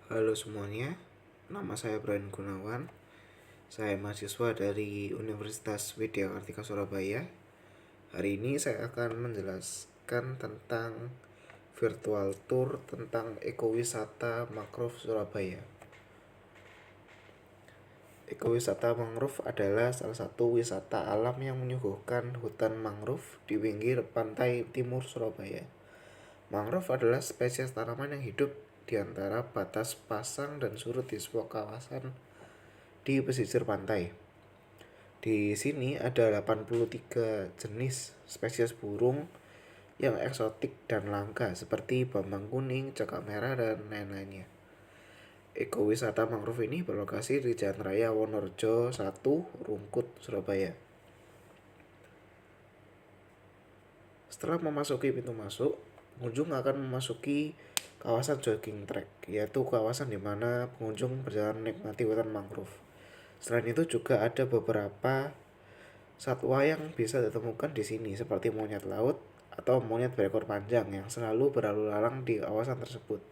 Halo semuanya, nama saya Brian Gunawan. Saya mahasiswa dari Universitas Widya Kartika Surabaya. Hari ini saya akan menjelaskan tentang virtual tour tentang ekowisata mangrove Surabaya. Ekowisata mangrove adalah salah satu wisata alam yang menyuguhkan hutan mangrove di pinggir pantai timur Surabaya. Mangrove adalah spesies tanaman yang hidup di antara batas pasang dan surut di sebuah kawasan di pesisir pantai. Di sini ada 83 jenis spesies burung yang eksotik dan langka seperti bambang kuning, cakak merah, dan lain-lainnya. Ekowisata mangrove ini berlokasi di Jalan Raya Wonorejo 1, Rungkut, Surabaya. Setelah memasuki pintu masuk, pengunjung akan memasuki kawasan jogging track, yaitu kawasan di mana pengunjung berjalan menikmati hutan mangrove. Selain itu juga ada beberapa satwa yang bisa ditemukan di sini seperti monyet laut atau monyet berekor panjang yang selalu berlalu lalang di kawasan tersebut.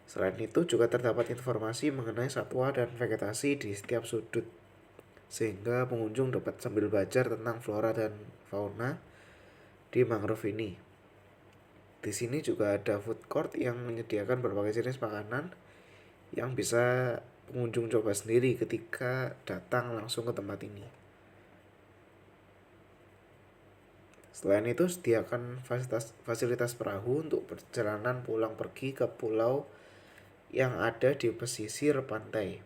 Selain itu juga terdapat informasi mengenai satwa dan vegetasi di setiap sudut, sehingga pengunjung dapat sambil belajar tentang flora dan fauna di mangrove ini. Di sini juga ada food court yang menyediakan berbagai jenis makanan yang bisa pengunjung coba sendiri ketika datang langsung ke tempat ini. Selain itu, sediakan fasilitas perahu untuk perjalanan pulang pergi ke pulau yang ada di pesisir pantai.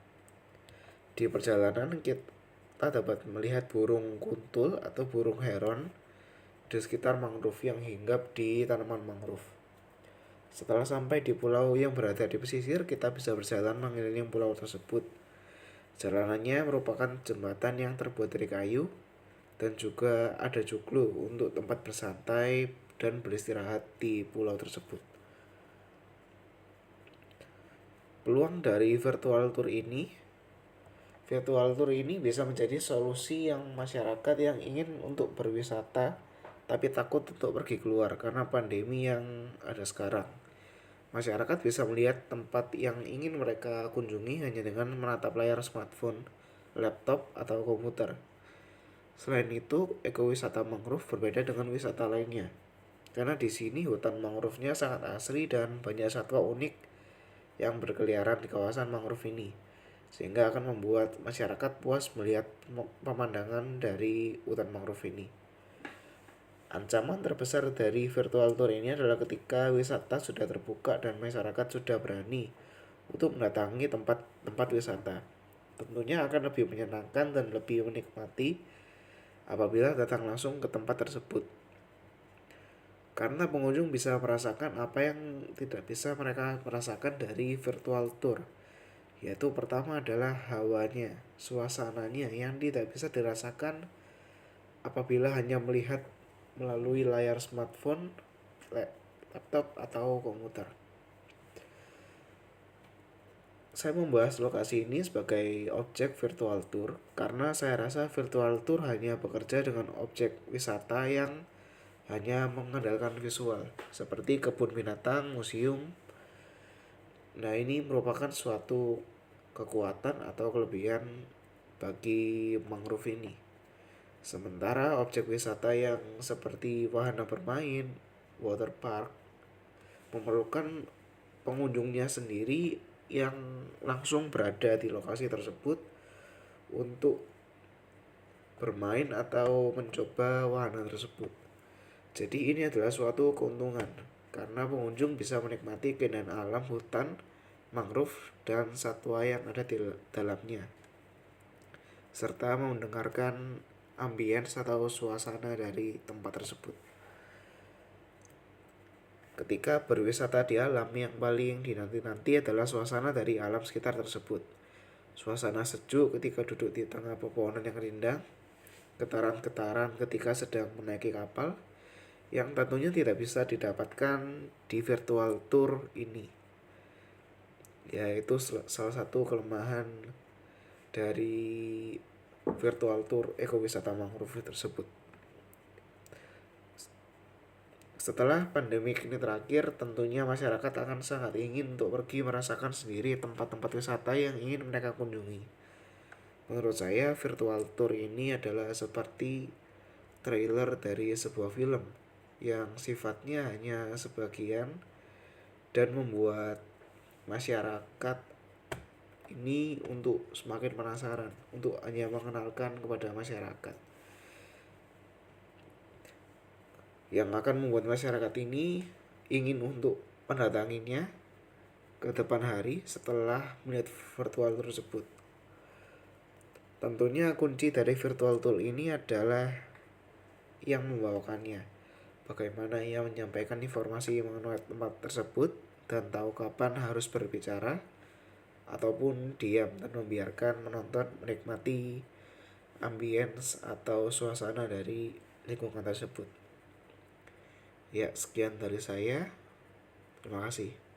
Di perjalanan kita dapat melihat burung kuntul atau burung heron di sekitar mangrove yang hinggap di tanaman mangrove. Setelah sampai di pulau yang berada di pesisir, kita bisa berjalan mengelilingi pulau tersebut. Jalanannya merupakan jembatan yang terbuat dari kayu dan juga ada joglo untuk tempat bersantai dan beristirahat di pulau tersebut. Peluang dari virtual tour ini bisa menjadi solusi yang masyarakat yang ingin untuk berwisata tapi takut untuk pergi keluar karena pandemi yang ada sekarang. Masyarakat bisa melihat tempat yang ingin mereka kunjungi hanya dengan menatap layar smartphone, laptop, atau komputer. Selain itu, ekowisata mangrove berbeda dengan wisata lainnya. Karena di sini hutan mangrove-nya sangat asri dan banyak satwa unik yang berkeliaran di kawasan mangrove ini. Sehingga akan membuat masyarakat puas melihat pemandangan dari hutan mangrove ini. Ancaman terbesar dari virtual tour ini adalah ketika wisata sudah terbuka dan masyarakat sudah berani untuk mendatangi tempat-tempat wisata. Tentunya akan lebih menyenangkan dan lebih menikmati apabila datang langsung ke tempat tersebut. Karena pengunjung bisa merasakan apa yang tidak bisa mereka merasakan dari virtual tour. Yaitu pertama adalah hawanya, suasananya yang tidak bisa dirasakan apabila hanya melihat melalui layar smartphone, laptop, atau komputer. Saya membahas lokasi ini sebagai objek virtual tour karena saya rasa virtual tour hanya bekerja dengan objek wisata yang hanya mengandalkan visual seperti kebun binatang, museum. Nah, ini merupakan suatu kekuatan atau kelebihan bagi mangrove ini. Sementara objek wisata yang seperti wahana bermain, water park, memerlukan pengunjungnya sendiri yang langsung berada di lokasi tersebut untuk bermain atau mencoba wahana tersebut. Jadi ini adalah suatu keuntungan karena pengunjung bisa menikmati keindahan alam hutan, mangrove, dan satwa yang ada di dalamnya, serta mendengarkan ambience atau suasana dari tempat tersebut. Ketika berwisata di alam, yang paling dinanti-nanti adalah suasana dari alam sekitar tersebut. Suasana sejuk ketika duduk di tengah pepohonan yang rindang, getaran-getaran ketika sedang menaiki kapal, yang tentunya tidak bisa didapatkan di virtual tour ini. Yaitu salah satu kelemahan dari virtual tour ekowisata mangrove tersebut. Setelah pandemi ini terakhir, tentunya masyarakat akan sangat ingin untuk pergi merasakan sendiri tempat-tempat wisata yang ingin mereka kunjungi. Menurut saya, virtual tour ini adalah seperti trailer dari sebuah film yang sifatnya hanya sebagian dan membuat masyarakat ini untuk semakin penasaran, untuk hanya mengenalkan kepada masyarakat, yang akan membuat masyarakat ini ingin untuk mendatanginya ke depan hari setelah melihat virtual tersebut. Tentunya kunci dari virtual tool ini adalah yang membawakannya, bagaimana ia menyampaikan informasi mengenai tempat tersebut dan tahu kapan harus berbicara ataupun diam dan membiarkan menonton menikmati ambience atau suasana dari lingkungan tersebut. Ya, sekian dari saya. Terima kasih.